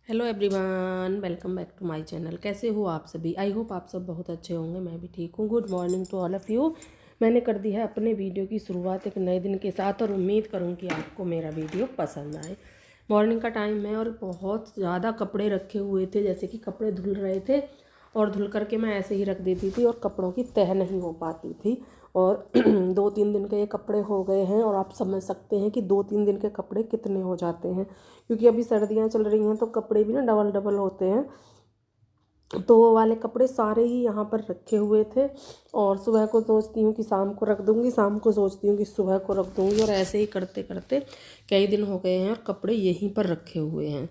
Hello everyone, welcome back to my channel. कैसे हो आप सभी? आई होप आप सब बहुत अच्छे होंगे। मैं भी ठीक हूँ। Good morning to all of you. मैंने कर दी है अपने वीडियो की शुरुआत एक नए दिन के साथ और उम्मीद करूँ कि आपको मेरा वीडियो पसंद आए। मॉर्निंग का टाइम है और बहुत ज़्यादा कपड़े रखे हुए थे, जैसे कि कपड़े धुल रहे थे और धुल करके मैं ऐसे ही रख देती थी और कपड़ों की तह नहीं हो पाती थी। और 2-3 दिन के ये कपड़े हो गए हैं और आप समझ सकते हैं कि 2-3 दिन के कपड़े कितने हो जाते हैं, क्योंकि अभी सर्दियाँ चल रही हैं तो कपड़े भी ना डबल डबल होते हैं। तो वो वाले कपड़े सारे ही यहाँ पर रखे हुए थे और सुबह को सोचती हूँ कि शाम को रख दूँगी, शाम को सोचती हूँ कि सुबह को रख दूँगी, और ऐसे ही करते करते कई दिन हो गए हैं और कपड़े यहीं पर रखे हुए हैं।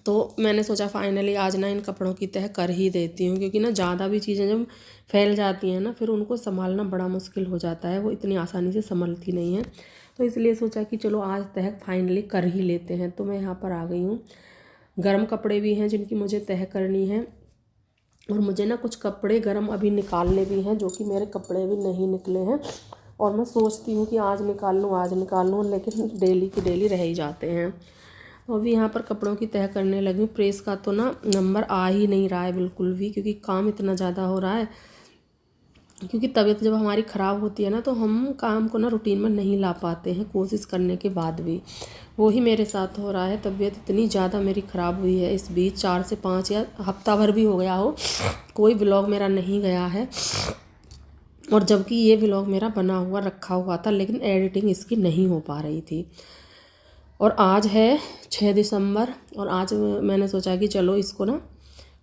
तो मैंने सोचा फाइनली आज ना इन कपड़ों की तह कर ही देती हूँ, क्योंकि ना ज़्यादा भी चीज़ें जब फैल जाती हैं ना फिर उनको संभालना बड़ा मुश्किल हो जाता है, वो इतनी आसानी से संभलती नहीं है। तो इसलिए सोचा कि चलो आज तह फाइनली कर ही लेते हैं। तो मैं यहाँ पर आ गई हूँ। गर्म कपड़े भी हैं जिनकी मुझे तह करनी है, और मुझे ना कुछ कपड़े गर्म अभी निकालने भी हैं, जो कि मेरे कपड़े भी नहीं निकले हैं। और मैं सोचती हूँ कि आज निकाल लूँ, लेकिन डेली के डेली रह ही जाते हैं। तो अभी यहाँ पर कपड़ों की तह करने लगी हूँ। प्रेस का तो ना नंबर आ ही नहीं रहा है बिल्कुल भी, क्योंकि काम इतना ज़्यादा हो रहा है। क्योंकि तबीयत जब हमारी ख़राब होती है ना तो हम काम को ना रूटीन में नहीं ला पाते हैं, कोशिश करने के बाद भी। वो ही मेरे साथ हो रहा है। तबीयत इतनी ज़्यादा मेरी ख़राब हुई है इस बीच, 4 से 5 या हफ्ता भर भी हो गया हो, कोई व्लॉग मेरा नहीं गया है। और जबकि ये व्लॉग मेरा बना हुआ रखा हुआ था, लेकिन एडिटिंग इसकी नहीं हो पा रही थी। और आज है 6 दिसंबर, और आज मैंने सोचा कि चलो इसको ना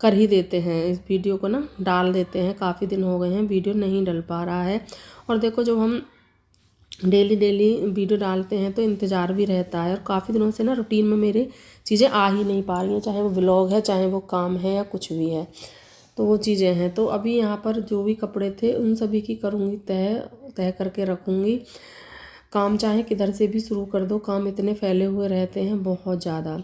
कर ही देते हैं, इस वीडियो को ना डाल देते हैं। काफ़ी दिन हो गए हैं वीडियो नहीं डल पा रहा है। और देखो, जब हम डेली डेली वीडियो डालते हैं तो इंतज़ार भी रहता है, और काफ़ी दिनों से ना रूटीन में मेरे चीज़ें आ ही नहीं पा रही हैं, चाहे वो व्लॉग है, चाहे वो काम है, या कुछ भी है। तो वो चीज़ें हैं। तो अभी यहाँ पर जो भी कपड़े थे उन सभी की करूँगी तह, तह करके रखूँगी। काम चाहे किधर से भी शुरू कर दो, काम इतने फैले हुए रहते हैं बहुत ज़्यादा।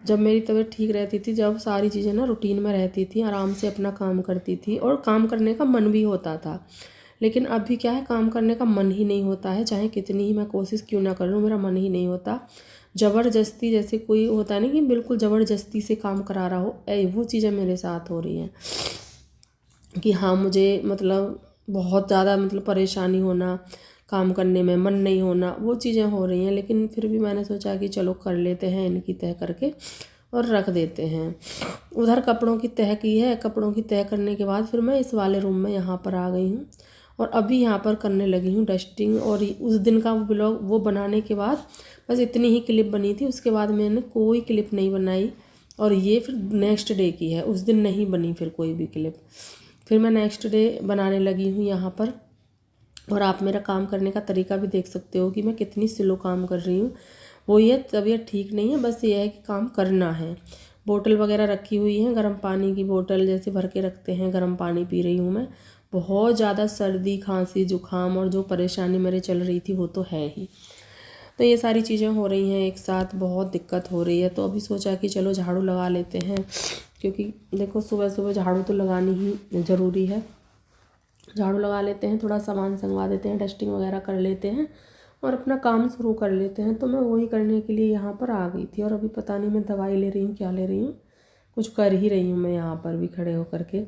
जब मेरी तबीयत ठीक रहती थी, जब सारी चीज़ें ना रूटीन में रहती थी, आराम से अपना काम करती थी और काम करने का मन भी होता था। लेकिन अभी क्या है, काम करने का मन ही नहीं होता है, चाहे कितनी ही मैं कोशिश क्यों ना कर लूँ, मेरा मन ही नहीं होता। ज़बरदस्ती, जैसे कोई होता है ना कि बिल्कुल ज़बरदस्ती से काम करा रहा हो, वो चीज़ें मेरे साथ हो रही हैं। कि हाँ, मुझे मतलब बहुत ज़्यादा मतलब परेशानी होना, काम करने में मन नहीं होना, वो चीज़ें हो रही हैं। लेकिन फिर भी मैंने सोचा कि चलो कर लेते हैं इनकी तह करके और रख देते हैं। उधर कपड़ों की तह की है। कपड़ों की तह करने के बाद फिर मैं इस वाले रूम में यहाँ पर आ गई हूँ, और अभी यहाँ पर करने लगी हूँ डस्टिंग। और उस दिन का ब्लॉग वो बनाने के बाद बस इतनी ही क्लिप बनी थी, उसके बाद मैंने कोई क्लिप नहीं बनाई। और ये फिर नेक्स्ट डे की है, उस दिन नहीं बनी फिर कोई भी क्लिप। फिर मैं नेक्स्ट डे बनाने लगी हूँ यहाँ पर। और आप मेरा काम करने का तरीका भी देख सकते हो कि मैं कितनी स्लो काम कर रही हूँ। वो ये तबीयत ठीक नहीं है, बस ये है कि काम करना है। बोतल वगैरह रखी हुई है, गर्म पानी की बोतल जैसे भर के रखते हैं, गर्म पानी पी रही हूँ मैं। बहुत ज़्यादा सर्दी, खांसी, जुकाम और जो परेशानी मेरे चल रही थी वो तो है ही। तो ये सारी चीज़ें हो रही हैं एक साथ, बहुत दिक्कत हो रही है। तो अभी सोचा कि चलो झाड़ू लगा लेते हैं, क्योंकि देखो सुबह सुबह झाड़ू तो लगानी ही ज़रूरी है। झाड़ू लगा लेते हैं, थोड़ा सामान संगवा देते हैं, डस्टिंग वगैरह कर लेते हैं और अपना काम शुरू कर लेते हैं। तो मैं वही करने के लिए यहाँ पर आ गई थी। और अभी पता नहीं मैं दवाई ले रही हूँ, क्या ले रही हूँ, कुछ कर ही रही हूँ मैं यहाँ पर भी खड़े होकर के।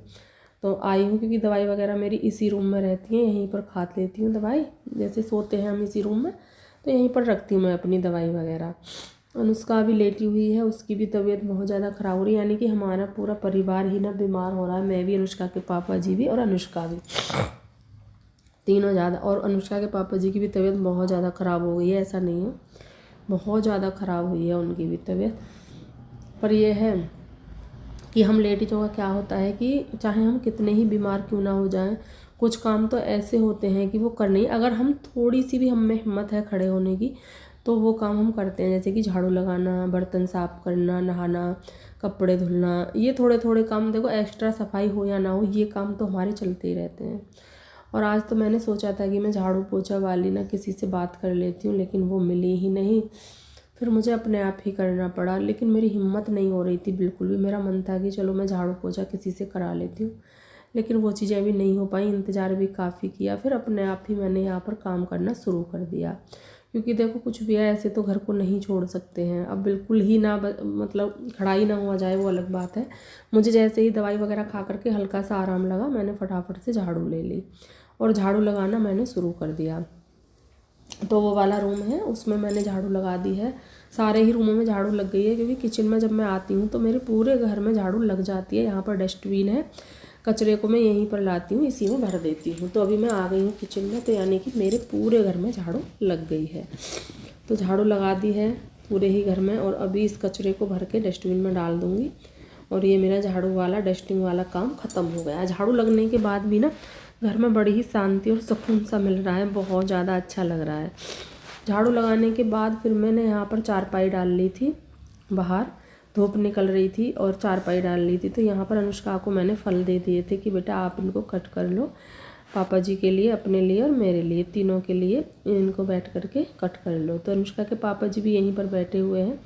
तो आई हूँ क्योंकि दवाई वगैरह मेरी इसी रूम में रहती है, यहीं पर खा लेती हूँ दवाई। जैसे सोते हैं हम इसी रूम में, तो यहीं पर रखती हूँ मैं अपनी दवाई वगैरह। अनुष्का भी लेटी हुई है, उसकी भी तबीयत बहुत ज़्यादा ख़राब हो रही है, यानी कि हमारा पूरा परिवार ही ना बीमार हो रहा है। मैं भी, अनुष्का के पापा जी भी और अनुष्का भी, तीनों ज़्यादा। और अनुष्का के पापा जी की भी तबीयत बहुत ज़्यादा ख़राब हो गई है, ऐसा नहीं है, बहुत ज़्यादा ख़राब हुई है उनकी भी तबीयत। पर यह है कि हम लेडीज़ों का क्या होता है कि चाहे हम कितने ही बीमार क्यों ना हो जाएं, कुछ काम तो ऐसे होते हैं कि वो करने ही, अगर हम थोड़ी सी भी हम में हिम्मत है खड़े होने की तो वो काम हम करते हैं। जैसे कि झाड़ू लगाना, बर्तन साफ़ करना, नहाना, कपड़े धुलना, ये थोड़े थोड़े काम, देखो एक्स्ट्रा सफाई हो या ना हो, ये काम तो हमारे चलते ही रहते हैं। और आज तो मैंने सोचा था कि मैं झाड़ू पोछा वाली ना किसी से बात कर लेती हूँ, लेकिन वो मिली ही नहीं। फिर मुझे अपने आप ही करना पड़ा, लेकिन मेरी हिम्मत नहीं हो रही थी बिल्कुल भी। मेरा मन था कि चलो मैं झाड़ू पोछा किसी से करा लेती हूँ, लेकिन वो चीज़ें भी नहीं हो पाई। इंतज़ार भी काफ़ी किया, फिर अपने आप ही मैंने यहाँ पर काम करना शुरू कर दिया, क्योंकि देखो कुछ भी है, ऐसे तो घर को नहीं छोड़ सकते हैं। अब बिल्कुल ही ना मतलब खड़ा ही ना हुआ जाए वो अलग बात है। मुझे जैसे ही दवाई वगैरह खा करके हल्का सा आराम लगा, मैंने फटाफट से झाड़ू ले ली और झाड़ू लगाना मैंने शुरू कर दिया। तो वो वाला रूम है उसमें मैंने झाड़ू लगा दी है। सारे ही रूमों में झाड़ू लग गई है, क्योंकि किचन में जब मैं आती हूँ तो मेरे पूरे घर में झाड़ू लग जाती है। यहाँ पर डस्टबिन है, कचरे को मैं यहीं पर लाती हूँ, इसी में भर देती हूँ। तो अभी मैं आ गई हूँ किचन में, तो यानी कि मेरे पूरे घर में झाड़ू लग गई है। तो झाड़ू लगा दी है पूरे ही घर में, और अभी इस कचरे को भर के डस्टबिन में डाल दूँगी। और ये मेरा झाड़ू वाला डस्टिंग वाला काम ख़त्म हो गया। झाड़ू लगने के बाद भी ना घर में बड़ी ही शांति और सुकून सा मिल रहा है, बहुत ज़्यादा अच्छा लग रहा है। झाड़ू लगाने के बाद फिर मैंने यहाँ पर चारपाई डाल ली थी, बाहर धूप निकल रही थी और चारपाई डाल ली थी। तो यहाँ पर अनुष्का को मैंने फल दे दिए थे कि बेटा आप इनको कट कर लो, पापा जी के लिए, अपने लिए और मेरे लिए, तीनों के लिए इनको बैठ करके कट कर लो। तो अनुष्का के पापा जी भी यहीं पर बैठे हुए हैं।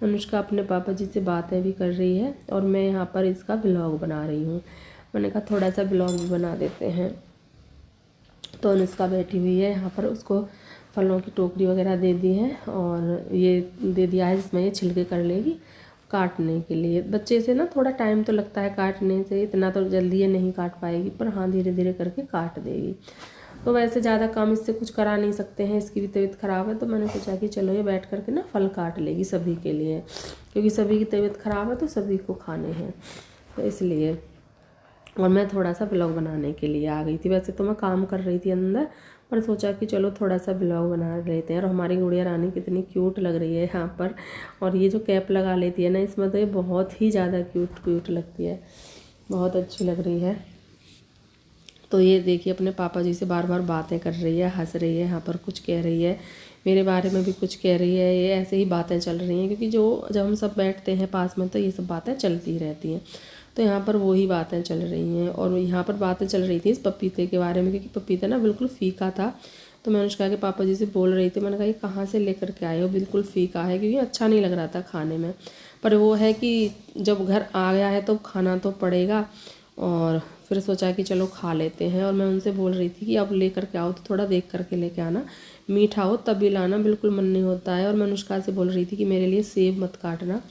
अनुष्का अपने पापा जी से बातें भी कर रही है और मैं यहाँ पर इसका ब्लॉग बना रही हूँ। मैंने कहा थोड़ा सा ब्लॉग भी बना देते हैं। तो अनुष्का बैठी हुई है यहाँ पर, उसको फलों की टोकरी वगैरह दे दी है और ये दे दिया है जिसमें ये छिलके कर लेगी काटने के लिए। बच्चे से ना थोड़ा टाइम तो लगता है काटने से, इतना तो जल्दी ये नहीं काट पाएगी, पर हाँ धीरे धीरे करके काट देगी। तो वैसे ज़्यादा काम इससे कुछ करा नहीं सकते हैं, इसकी भी तबीयत ख़राब है। तो मैंने सोचा कि चलो ये बैठ करके ना फल काट लेगी सभी के लिए, क्योंकि सभी की तबीयत ख़राब है तो सभी को खाने हैं, तो इसलिए। और मैं थोड़ा सा ब्लॉग बनाने के लिए आ गई थी। वैसे तो मैं काम कर रही थी अंदर, पर सोचा कि चलो थोड़ा सा ब्लॉग बना लेते हैं। और हमारी गुड़िया रानी कितनी क्यूट लग रही है यहाँ पर, और ये जो कैप लगा लेती है ना इसमें, तो ये बहुत ही ज़्यादा क्यूट लगती है, बहुत अच्छी लग रही है। तो ये देखिए अपने पापा जी से बार बार बातें कर रही है, हंस रही है, यहाँ पर कुछ कह रही है, मेरे बारे में भी कुछ कह रही है। ये ऐसे ही बातें चल रही हैं, क्योंकि जब हम सब बैठते हैं पास में तो ये सब बातें चलती रहती हैं। तो यहाँ पर वही बातें चल रही हैं। और यहाँ पर बातें चल रही थी इस पपीते के बारे में, क्योंकि पपीता ना बिल्कुल फीका था। तो मैं अनुष्का के पापा जी से बोल रही थी, मैंने कहा ये कहाँ से लेकर के आए हो, बिल्कुल फीका है, क्योंकि अच्छा नहीं लग रहा था खाने में। पर वो है कि जब घर आ गया है तो खाना तो पड़ेगा, और फिर सोचा कि चलो खा लेते हैं। और मैं उनसे बोल रही थी कि अब लेकर के आओ तो थोड़ा देख करके लेके आना, मीठा हो तभी लाना, बिल्कुल मन नहीं होता है। और मैं अनुष्का से बोल रही थी कि मेरे लिए सेब मत काटना,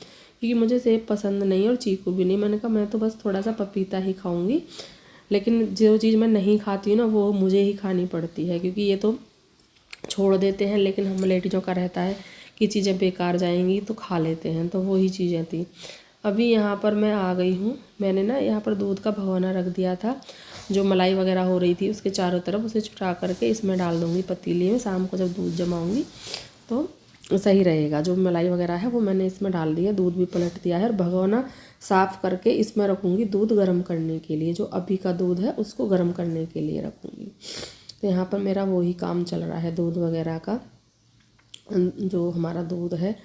क्योंकि मुझे सेब पसंद नहीं और चीकू भी नहीं। मैंने कहा मैं तो बस थोड़ा सा पपीता ही खाऊंगी, लेकिन जो चीज़ मैं नहीं खाती हूँ ना वो मुझे ही खानी पड़ती है, क्योंकि ये तो छोड़ देते हैं, लेकिन हम लेडीज़ों का रहता है कि चीज़ें बेकार जाएंगी तो खा लेते हैं। तो वही चीज़ें थी। अभी यहाँ पर मैं आ गई हूँ, मैंने ना यहाँ पर दूध का भगोना रख दिया था, जो मलाई वगैरह हो रही थी उसके चारों तरफ, उसे छुटा करके इसमें डाल दूँगी पतीली में। शाम को जब दूध जमाऊँगी तो सही रहेगा। जो मलाई वगैरह है वो मैंने इसमें डाल दिया, दूध भी पलट दिया है, और भगोना साफ़ करके इसमें रखूँगी दूध गर्म करने के लिए। जो अभी का दूध है उसको गर्म करने के लिए रखूँगी। तो यहाँ पर मेरा वही काम चल रहा है, दूध वगैरह का, जो हमारा दूध है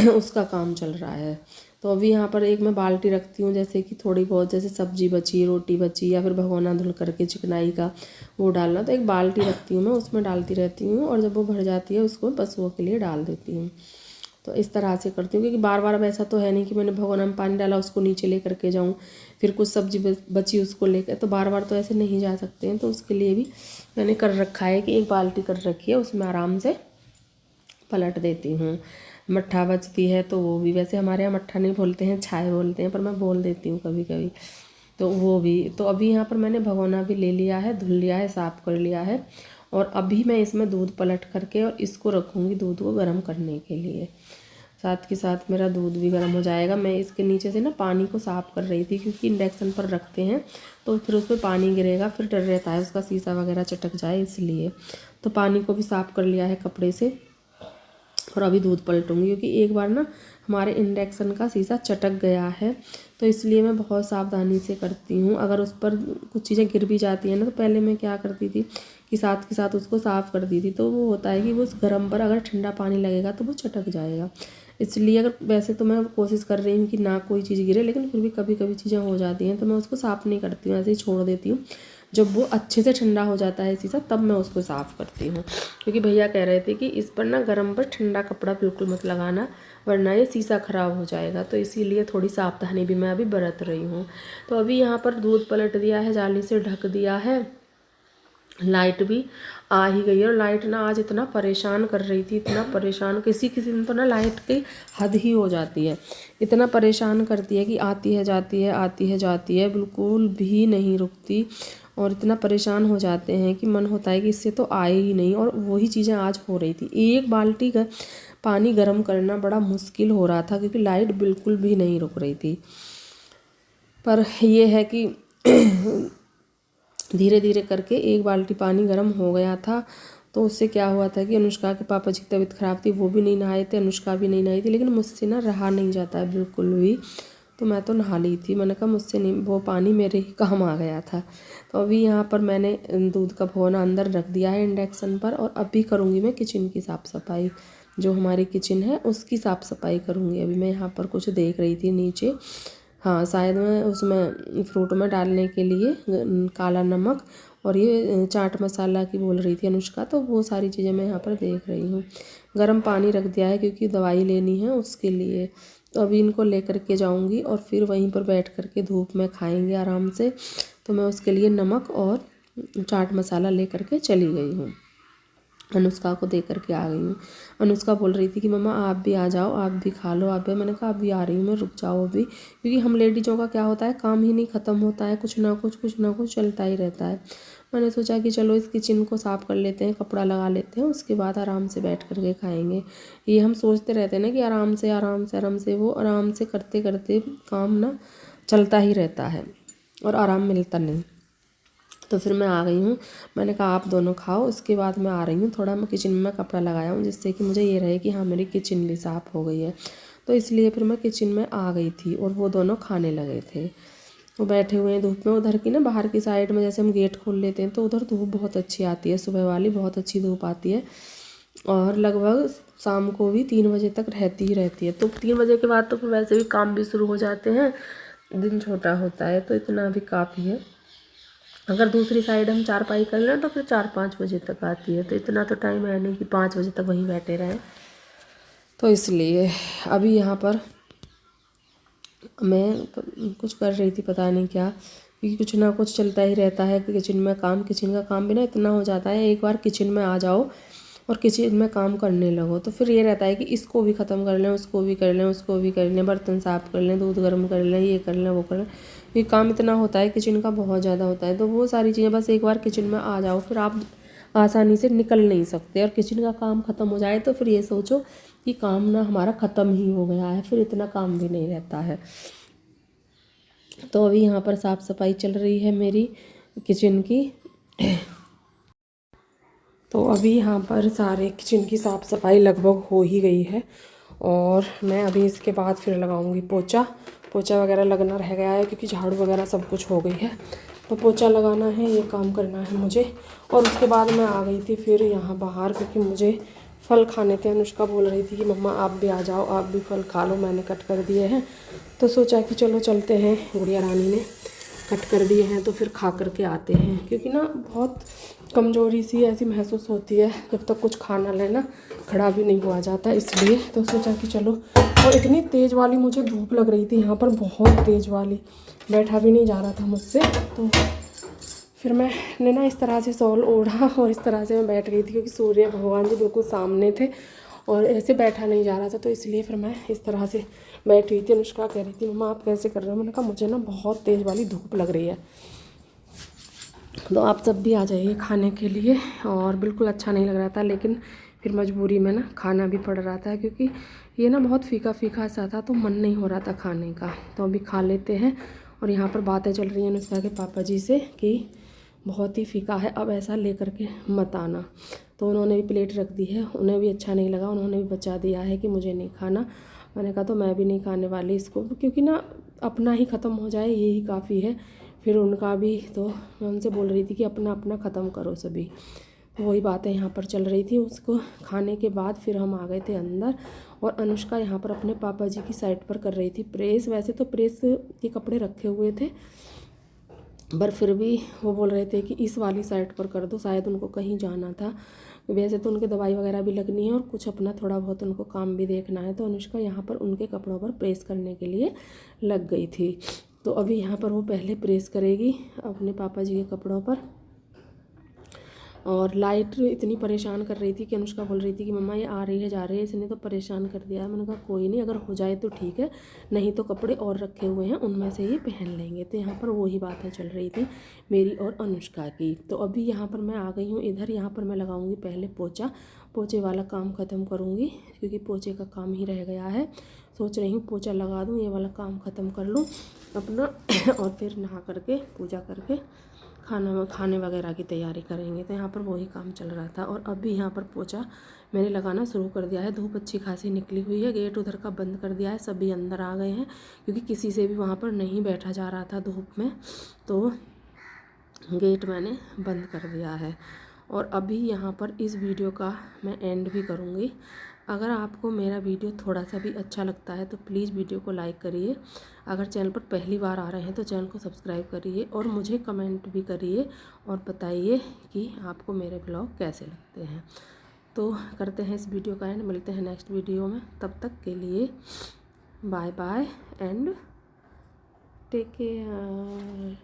उसका काम चल रहा है। तो अभी यहाँ पर एक मैं बाल्टी रखती हूँ, जैसे कि थोड़ी बहुत जैसे सब्जी बची, रोटी बची, या फिर भगोना धुल करके चिकनाई का वो डालना, तो एक बाल्टी रखती हूँ मैं, उसमें डालती रहती हूँ। और जब वो भर जाती है उसको पशुओं के लिए डाल देती हूँ। तो इस तरह से करती हूँ, क्योंकि बार बार अब ऐसा तो है नहीं कि मैंने भगोना में पानी डाला उसको नीचे ले करके जाऊँ, फिर कुछ सब्जी बची उसको लेकर, तो बार बार तो ऐसे नहीं जा सकते हैं। तो उसके लिए भी मैंने कर रखा है कि एक बाल्टी कर रखी है, उसमें आराम से पलट देती हूँ। मट्ठा बचती है तो वो भी, वैसे हमारे यहाँ मट्ठा नहीं बोलते हैं, छाय बोलते हैं, पर मैं बोल देती हूँ कभी कभी, तो वो भी। तो अभी यहाँ पर मैंने भगोना भी ले लिया है, धुल लिया है, साफ़ कर लिया है। और अभी मैं इसमें दूध पलट करके और इसको रखूँगी दूध को गर्म करने के लिए। साथ के साथ मेरा दूध भी गर्म हो जाएगा। मैं इसके नीचे से ना पानी को साफ़ कर रही थी, क्योंकि इंडक्शन पर रखते हैं तो फिर उस पर पानी गिरेगा, फिर डर रहता है उसका शीशा वगैरह चटक जाए, इसलिए। तो पानी को भी साफ़ कर लिया है कपड़े से, और अभी दूध पलटूंगी, क्योंकि एक बार ना हमारे इंडक्शन का शीशा चटक गया है, तो इसलिए मैं बहुत सावधानी से करती हूँ। अगर उस पर कुछ चीज़ें गिर भी जाती हैं ना, तो पहले मैं क्या करती थी कि साथ के साथ उसको साफ़ कर दी थी। तो वो होता है कि वो उस गर्म पर अगर ठंडा पानी लगेगा तो वो चटक जाएगा। इसलिए अगर वैसे तो मैं कोशिश कर रही हूँ कि ना कोई चीज़ गिरे, लेकिन फिर भी कभी कभी चीज़ें हो जाती हैं, तो मैं उसको साफ़ नहीं करती हूँ, ऐसे ही छोड़ देती हूँ। जब वो अच्छे से ठंडा हो जाता है शीशा, तब मैं उसको साफ़ करती हूँ। क्योंकि भैया कह रहे थे कि इस पर ना गर्म पर ठंडा कपड़ा बिल्कुल मत लगाना, वरना ये शीशा ख़राब हो जाएगा। तो इसीलिए थोड़ी सावधानी भी मैं अभी बरत रही हूँ। तो अभी यहाँ पर दूध पलट दिया है, जाली से ढक दिया है, लाइट भी आ ही गई है। और लाइट ना आज इतना परेशान कर रही थी, इतना परेशान, किसी किसी दिन तो ना लाइट की हद ही हो जाती है। इतना परेशान करती है कि आती है जाती है, आती है जाती है, बिल्कुल भी नहीं रुकती। और इतना परेशान हो जाते हैं कि मन होता है कि इससे तो आए ही नहीं। और वही चीज़ें आज हो रही थी। एक बाल्टी का पानी गर्म करना बड़ा मुश्किल हो रहा था क्योंकि लाइट बिल्कुल भी नहीं रुक रही थी। पर ये है कि धीरे धीरे करके एक बाल्टी पानी गर्म हो गया था। तो उससे क्या हुआ था कि अनुष्का के पापा जी की तबीयत ख़राब थी, वो भी नहीं नहाए थे, अनुष्का भी नहीं नहाई थी, लेकिन मुझसे ना रहा नहीं जाता है बिल्कुल भी। तो मैं तो नहा ली थी, मैंने कहा मुझसे नहीं, वो पानी मेरे ही काम आ गया था। तो अभी यहाँ पर मैंने दूध का भगोना अंदर रख दिया है इंडक्शन पर, और अभी करूँगी मैं किचन की साफ़ सफाई। जो हमारी किचन है उसकी साफ़ सफाई करूँगी। अभी मैं यहाँ पर कुछ देख रही थी नीचे, हाँ शायद मैं उसमें फ्रूट में डालने के लिए काला नमक और ये चाट मसाला की बोल रही थी अनुष्का, तो वो सारी चीज़ें मैं यहाँ पर देख रही हूँ। गर्म पानी रख दिया है क्योंकि दवाई लेनी है उसके लिए। तो अभी इनको लेकर के जाऊँगी और फिर वहीं पर बैठ कर के धूप में खाएंगे आराम से। तो मैं उसके लिए नमक और चाट मसाला ले कर के चली गई हूँ, अनुष्का को दे करके आ गई हूँ। अनुष्का बोल रही थी कि मम्मा आप भी आ जाओ, आप भी खा लो, आप भी। मैंने कहा अभी आ रही हूँ मैं, रुक जाओ अभी, क्योंकि हम लेडीज़ों का क्या होता है, काम ही नहीं ख़त्म होता है, कुछ ना कुछ चलता ही रहता है। मैंने सोचा कि चलो इस किचन को साफ़ कर लेते हैं, कपड़ा लगा लेते हैं, उसके बाद आराम से बैठ करके खाएँगे। ये हम सोचते रहते हैं ना कि आराम से आराम से आराम से, वो आराम से करते करते काम ना चलता ही रहता है और आराम मिलता नहीं। तो फिर मैं आ गई हूँ, मैंने कहा आप दोनों खाओ, उसके बाद मैं आ रही हूँ। थोड़ा मैं किचन में कपड़ा लगाया हूँ जिससे कि मुझे ये रहे कि हाँ मेरी किचन भी साफ़ हो गई है। तो इसलिए फिर मैं किचन में आ गई थी और वो दोनों खाने लगे थे। वो बैठे हुए हैं धूप में। उधर की ना बाहर की साइड में जैसे हम गेट खोल लेते हैं तो उधर धूप बहुत अच्छी आती है, सुबह वाली बहुत अच्छी धूप आती है, और लगभग शाम को भी 3 बजे तक रहती ही रहती है। तो 3 बजे के बाद तो फिर वैसे भी काम भी शुरू हो जाते हैं, दिन छोटा होता है, तो इतना भी काफ़ी है। अगर दूसरी साइड हम चारपाई कर लें तो फिर 4-5 बजे तक आती है, तो इतना तो टाइम है नहीं कि 5 बजे तक वहीं बैठे रहें। तो इसलिए अभी यहाँ पर मैं कुछ कर रही थी, पता नहीं क्या, क्योंकि कुछ ना कुछ चलता ही रहता है किचन में। काम, किचन का काम भी ना इतना हो जाता है, एक बार किचन में आ जाओ और किचन में काम करने लगो तो फिर ये रहता है कि इसको भी ख़त्म कर लें, उसको भी कर लें, उसको भी कर लें, बर्तन साफ़ कर लें, दूध गर्म कर लें, ये कर लें, वो कर लें। ये काम इतना होता है किचन का, बहुत ज़्यादा होता है। तो वो सारी चीज़ें बस एक बार किचन में आ जाओ फिर आप आसानी से निकल नहीं सकते, और किचन का काम ख़त्म हो जाए तो फिर ये सोचो कि काम ना हमारा ख़त्म ही हो गया है, फिर इतना काम भी नहीं रहता है। तो अभी यहाँ पर साफ़ सफाई चल रही है मेरी किचन की। तो अभी यहाँ पर सारे किचन की साफ़ सफाई लगभग हो ही गई है, और मैं अभी इसके बाद फिर लगाऊंगी पोछा। पोछा वगैरह लगना रह गया है क्योंकि झाड़ू वगैरह सब कुछ हो गई है, तो पोछा लगाना है, ये काम करना है मुझे। और उसके बाद मैं आ गई थी फिर यहाँ बाहर, क्योंकि मुझे फल खाने थे। अनुष्का बोल रही थी कि मम्मा आप भी आ जाओ, आप भी फल खा लो, मैंने कट कर दिए हैं। तो सोचा कि चलो चलते हैं, गुड़िया रानी ने कट कर दिए हैं तो फिर खा करके आते हैं, क्योंकि ना बहुत कमज़ोरी सी ऐसी महसूस होती है, जब तक कुछ खाना लेना खड़ा भी नहीं हुआ जाता, इसलिए तो सोचा कि चलो। और इतनी तेज़ वाली मुझे धूप लग रही थी यहाँ पर, बहुत तेज़ वाली, बैठा भी नहीं जा रहा था मुझसे। तो फिर मैंने ना इस तरह से शॉल ओढ़ा और इस तरह से मैं बैठ गई थी, क्योंकि सूर्य भगवान जी बिल्कुल सामने थे और ऐसे बैठा नहीं जा रहा था, तो इसलिए फिर मैं इस तरह से बैठी हुई थी। अनुष्का कह रही थी मम्मा आप कैसे कर रहे हो, मैंने कहा मुझे ना बहुत तेज़ वाली धूप लग रही है। तो आप सब भी आ जाइए खाने के लिए। और बिल्कुल अच्छा नहीं लग रहा था, लेकिन फिर मजबूरी में ना खाना भी पड़ रहा था, क्योंकि ये ना बहुत फीका फीका सा था, तो मन नहीं हो रहा था खाने का। तो अभी खा लेते हैं। और यहाँ पर बातें चल रही हैं अनुष्का के पापा जी से कि बहुत ही फीका है, अब ऐसा लेकर के मत आना। तो उन्होंने भी प्लेट रख दी है, उन्हें भी अच्छा नहीं लगा, उन्होंने भी बचा दिया है कि मुझे नहीं खाना। मैंने कहा तो मैं भी नहीं खाने वाली इसको, क्योंकि ना अपना ही ख़त्म हो जाए यही काफ़ी है, फिर उनका भी। तो मैं उनसे बोल रही थी कि अपना अपना ख़त्म करो सभी। तो वही बातें यहाँ पर चल रही थी। उसको खाने के बाद फिर हम आ गए थे अंदर, और अनुष्का यहाँ पर अपने पापा जी की साइड पर कर रही थी प्रेस। वैसे तो प्रेस के कपड़े रखे हुए थे, पर फिर भी वो बोल रहे थे कि इस वाली साइड पर कर दो, शायद उनको कहीं जाना था। वैसे तो उनके दवाई वगैरह भी लगनी है और कुछ अपना थोड़ा बहुत उनको काम भी देखना है। तो अनुष्का यहाँ पर उनके कपड़ों पर प्रेस करने के लिए लग गई थी। तो अभी यहाँ पर वो पहले प्रेस करेगी अपने पापा जी के कपड़ों पर, और लाइट इतनी परेशान कर रही थी कि अनुष्का बोल रही थी कि मम्मा ये आ रही है जा रही है, इसने तो परेशान कर दिया है। मैंने कहा कोई नहीं, अगर हो जाए तो ठीक है, नहीं तो कपड़े और रखे हुए हैं उनमें से ही पहन लेंगे। तो यहाँ पर वही बातें चल रही थी मेरी और अनुष्का की। तो अभी यहाँ पर मैं आ गई हूँ इधर। यहाँ पर मैं लगाऊंगी पहले पोछा, पोछे वाला काम ख़त्म करूँगी क्योंकि पोछे का काम ही रह गया है। सोच रही हूँ पोछा लगा दूँ, ये वाला काम ख़त्म कर लूँ अपना और फिर नहा करके पूजा करके खाने वगैरह की तैयारी करेंगे। तो यहाँ पर वही काम चल रहा था। और अभी यहाँ पर पोछा मैंने लगाना शुरू कर दिया है। धूप अच्छी खासी निकली हुई है, गेट उधर का बंद कर दिया है, सभी अंदर आ गए हैं क्योंकि किसी से भी वहाँ पर नहीं बैठा जा रहा था धूप में, तो गेट मैंने बंद कर दिया है। और अभी यहाँ पर इस वीडियो का मैं एंड भी करूँगी। अगर आपको मेरा वीडियो थोड़ा सा भी अच्छा लगता है तो प्लीज़ वीडियो को लाइक करिए। अगर चैनल पर पहली बार आ रहे हैं तो चैनल को सब्सक्राइब करिए और मुझे कमेंट भी करिए और बताइए कि आपको मेरे ब्लॉग कैसे लगते हैं। तो करते हैं इस वीडियो का एंड, मिलते हैं नेक्स्ट वीडियो में। तब तक के लिए bye bye and take care.